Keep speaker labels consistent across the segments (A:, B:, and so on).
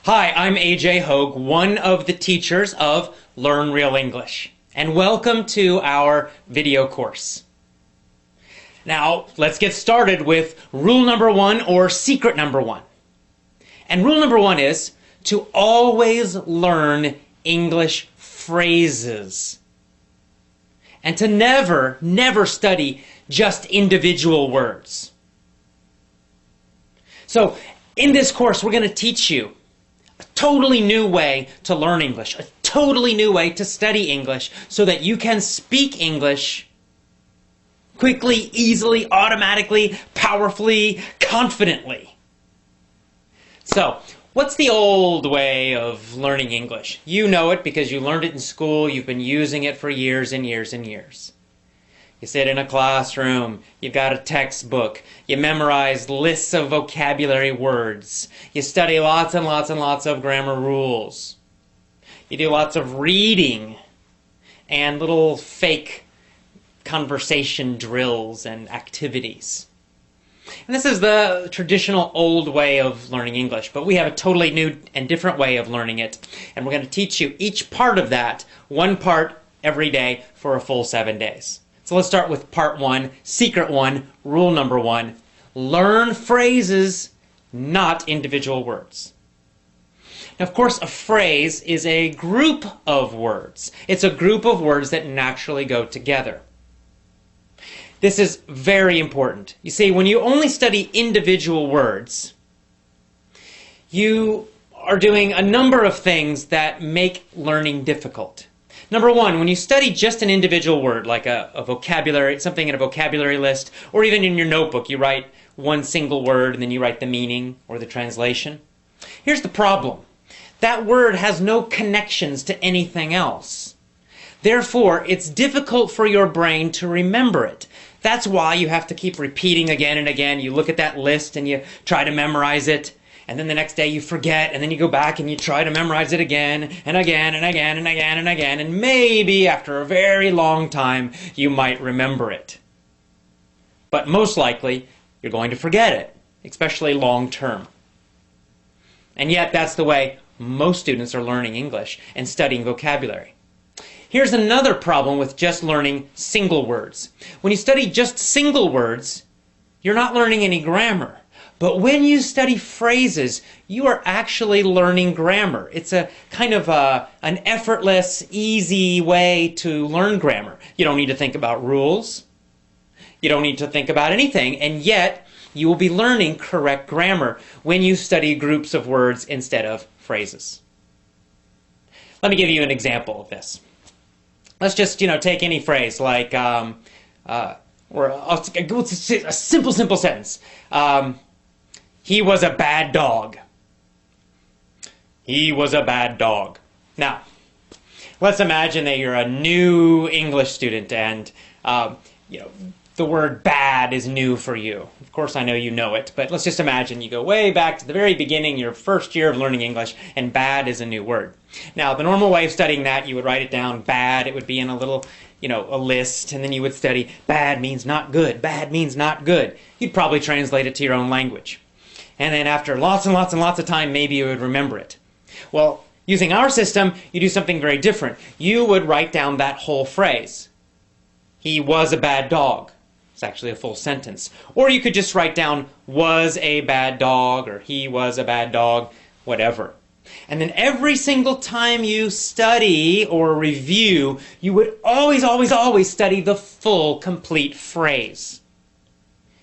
A: Hi, I'm AJ Hogue, one of the teachers of Learn Real English, and welcome to our video course. Now, let's get started with rule number one, or secret number one. And rule number one is to always learn English phrases. And to never study just individual words. So, in this course, we're going to teach you a totally new way to learn English, a totally new way to study English so that you can speak English quickly, easily, automatically, powerfully, confidently. So, what's the old way of learning English? You know it because you learned it in school, you've been using it for years and years and years. You sit in a classroom, you've got a textbook, you memorize lists of vocabulary words, you study lots and lots and lots of grammar rules. You do lots of reading and little fake conversation drills and activities. And this is the traditional old way of learning English, but we have a totally new and different way of learning it. And we're going to teach you each part of that, one part every day for a full 7 days. So let's start with part one, secret one, rule number one. Learn phrases, not individual words. Now, of course, a phrase is a group of words. It's a group of words that naturally go together. This is very important. You see, when you only study individual words, you are doing a number of things that make learning difficult. Number one, when you study just an individual word, like a vocabulary, something in a vocabulary list, or even in your notebook, you write one single word and then you write the meaning or the translation. Here's the problem. That word has no connections to anything else. Therefore, it's difficult for your brain to remember it. That's why you have to keep repeating again and again. You look at that list and you try to memorize it. And then the next day you forget, and then you go back and you try to memorize it again, and again, and again, and again, and again, and maybe after a very long time you might remember it. But most likely you're going to forget it, especially long term. And yet that's the way most students are learning English and studying vocabulary. Here's another problem with just learning single words. When you study just single words, you're not learning any grammar. But when you study phrases, you are actually learning grammar. It's a kind of an effortless, easy way to learn grammar. You don't need to think about rules. You don't need to think about anything, and yet you will be learning correct grammar when you study groups of words instead of phrases. Let me give you an example of this. Let's just, take any phrase like, or a simple sentence. He was a bad dog. He was a bad dog. Now, let's imagine that you're a new English student and, the word bad is new for you. Of course, I know you know it, but let's just imagine you go way back to the very beginning, your first year of learning English, and bad is a new word. Now, the normal way of studying that, you would write it down, bad, it would be in a little, a list, and then you would study, bad means not good, bad means not good. You'd probably translate it to your own language. And then after lots and lots and lots of time, maybe you would remember it. Well, using our system, you do something very different. You would write down that whole phrase. He was a bad dog. It's actually a full sentence. Or you could just write down, was a bad dog, or he was a bad dog, whatever. And then every single time you study or review, you would always study the full, complete phrase.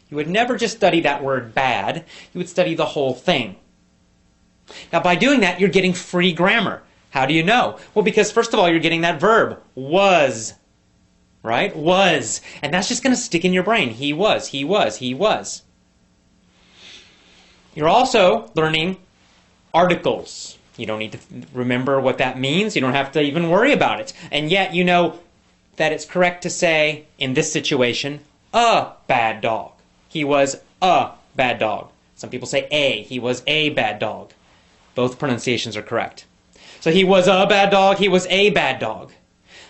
A: You would never just study that word bad, you would study the whole thing. Now by doing that, you're getting free grammar. How do you know? Well, because first of all, you're getting that verb, was, right? Was. And that's just going to stick in your brain. He was, he was, he was. You're also learning articles. You don't need to remember what that means. You don't have to even worry about it. And yet you know that it's correct to say, in this situation, a bad dog. He was a bad dog. Some people say a. He was a bad dog. Both pronunciations are correct. So he was a bad dog. He was a bad dog.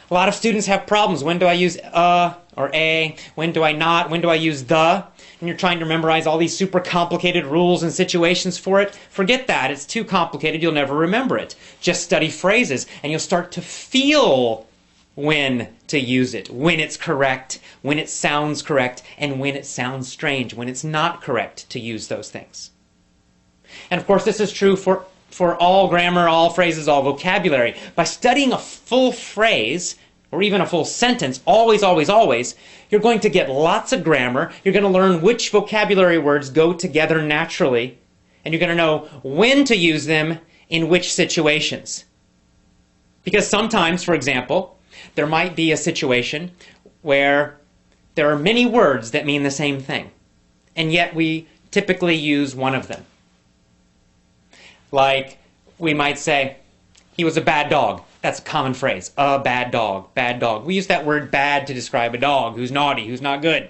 A: A lot of students have problems. When do I use or a? When do I not? When do I use the? And you're trying to memorize all these super complicated rules and situations for it. Forget that. It's too complicated. You'll never remember it. Just study phrases, and you'll start to feel when to use it, when it's correct, when it sounds correct, and when it sounds strange, when it's not correct to use those things. And of course, this is true for all grammar, all phrases, all vocabulary. By studying a full phrase, or even a full sentence, always, always, always, you're going to get lots of grammar. You're going to learn which vocabulary words go together naturally, and you're going to know when to use them in which situations. Because sometimes, for example, there might be a situation where there are many words that mean the same thing, and yet we typically use one of them. Like, we might say, he was a bad dog. That's a common phrase. A bad dog, bad dog. We use that word bad to describe a dog who's naughty, who's not good.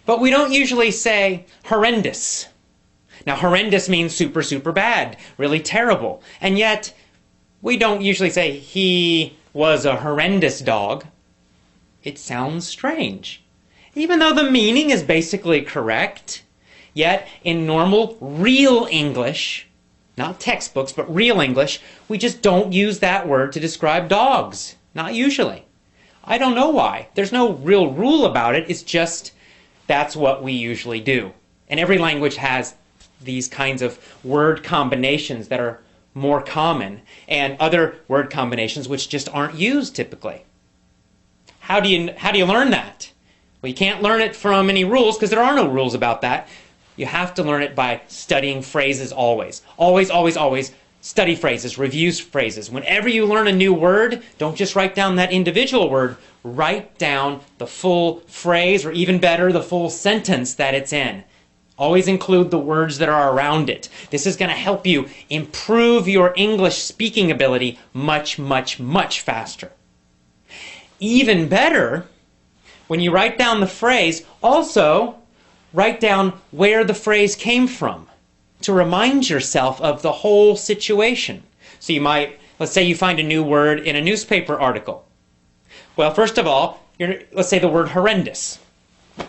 A: But we don't usually say horrendous. Now, horrendous means super, super bad, really terrible. And yet, we don't usually say he was a horrendous dog. It sounds strange. Even though the meaning is basically correct, yet in normal, real English, not textbooks, but real English, we just don't use that word to describe dogs. Not usually. I don't know why. There's no real rule about it. It's just that's what we usually do. And every language has these kinds of word combinations that are more common, and other word combinations which just aren't used typically. How do you learn that? Well, you can't learn it from any rules, because there are no rules about that. You have to learn it by studying phrases always. Always, always, always study phrases, review phrases. Whenever you learn a new word, don't just write down that individual word. Write down the full phrase, or even better, the full sentence that it's in. Always include the words that are around it. This is going to help you improve your English speaking ability much, much, much faster. Even better, when you write down the phrase, also write down where the phrase came from to remind yourself of the whole situation. So you might, let's say you find a new word in a newspaper article. Well, first of all, let's say the word horrendous.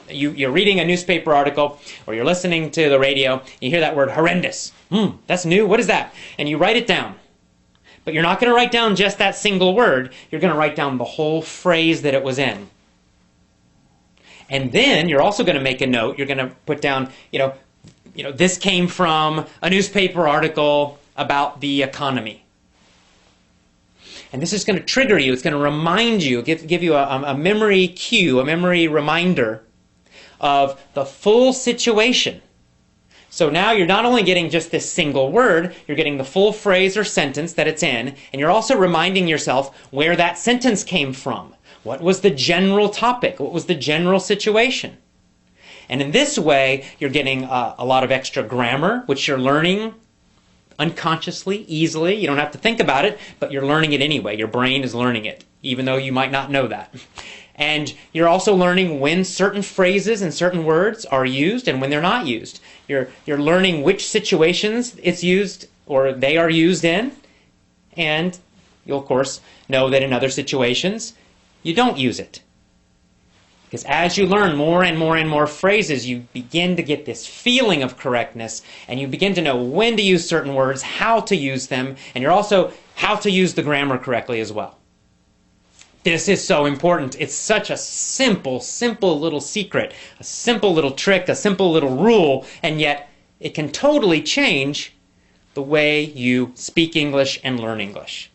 A: You're reading a newspaper article, or you're listening to the radio, you hear that word horrendous. That's new, what is that? And you write it down. But you're not going to write down just that single word, you're going to write down the whole phrase that it was in. And then you're also going to make a note, you're going to put down, this came from a newspaper article about the economy. And this is going to trigger you, it's going to remind you, give you a memory cue, a memory reminder of the full situation. So now you're not only getting just this single word, you're getting the full phrase or sentence that it's in, and you're also reminding yourself where that sentence came from. What was the general topic? What was the general situation? And in this way, you're getting a lot of extra grammar, which you're learning unconsciously, easily. You don't have to think about it, but you're learning it anyway. Your brain is learning it, even though you might not know that. And you're also learning when certain phrases and certain words are used and when they're not used. You're learning which situations it's used or they are used in, and you'll of course know that in other situations you don't use it. Because as you learn more and more and more phrases, you begin to get this feeling of correctness, and you begin to know when to use certain words, how to use them, and you're also how to use the grammar correctly as well. This is so important. It's such a simple, simple little secret, a simple little trick, a simple little rule, and yet it can totally change the way you speak English and learn English.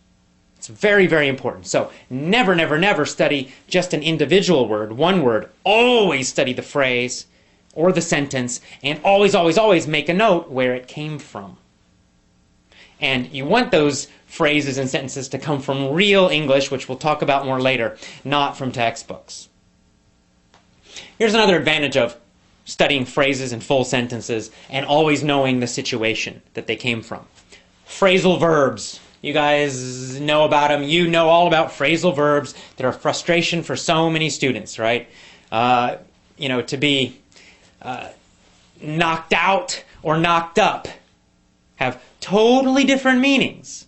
A: It's very, very important. So never, never, never study just an individual word, one word. Always study the phrase or the sentence, and always, always, always make a note where it came from. And you want those phrases and sentences to come from real English, which we'll talk about more later, not from textbooks. Here's another advantage of studying phrases and full sentences and always knowing the situation that they came from. Phrasal verbs. You guys know about them. You know all about phrasal verbs that are a frustration for so many students, right? To be knocked out or knocked up have totally different meanings,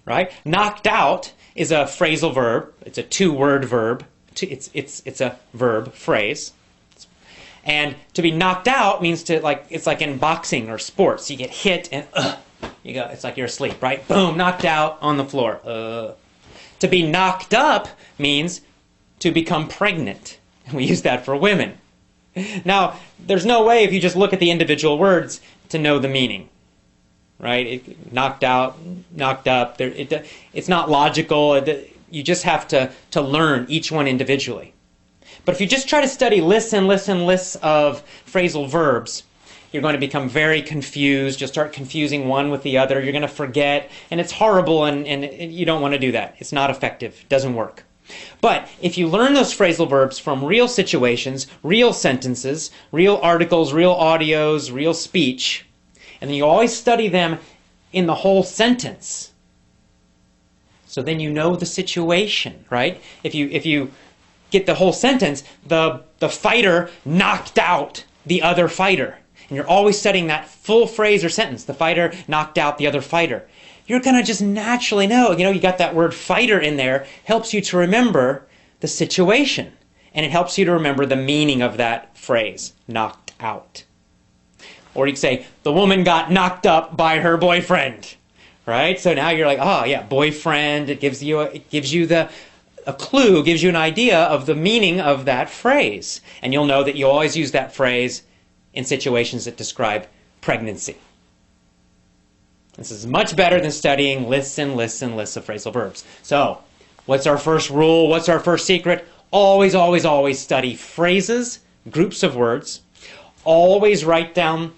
A: right? Knocked out is a phrasal verb. It's a two-word verb. It's a verb phrase. And to be knocked out means to, like, it's like in boxing or sports. You get hit and you go, it's like you're asleep, right? Boom, knocked out on the floor. To be knocked up means to become pregnant. We use that for women. Now, there's no way if you just look at the individual words to know the meaning, right? Knocked out, knocked up. It's not logical. You just have to learn each one individually. But if you just try to study lists and lists and lists of phrasal verbs, you're going to become very confused. You'll start confusing one with the other. You're going to forget, and it's horrible, and you don't want to do that. It's not effective. It doesn't work. But if you learn those phrasal verbs from real situations, real sentences, real articles, real audios, real speech, and then you always study them in the whole sentence, so then you know the situation, right? If you get the whole sentence, the fighter knocked out the other fighter. And you're always studying that full phrase or sentence. The fighter knocked out the other fighter. You're going to just naturally know, you got that word fighter in there, helps you to remember the situation. And it helps you to remember the meaning of that phrase, knocked out. Or you could say, the woman got knocked up by her boyfriend. Right? So now you're like, oh yeah, boyfriend. It gives you a clue, gives you an idea of the meaning of that phrase. And you'll know that you always use that phrase in situations that describe pregnancy. This is much better than studying lists and lists and lists of phrasal verbs. So, what's our first rule? What's our first secret? Always, always, always study phrases, groups of words. Always write down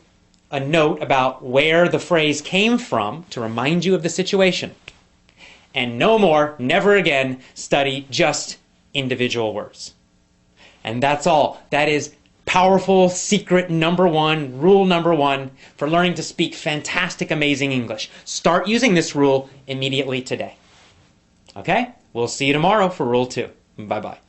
A: a note about where the phrase came from to remind you of the situation. And no more, never again, study just individual words. And that's all. That is powerful secret number one, rule number one for learning to speak fantastic, amazing English. Start using this rule immediately today. Okay? We'll see you tomorrow for rule 2. Bye-bye.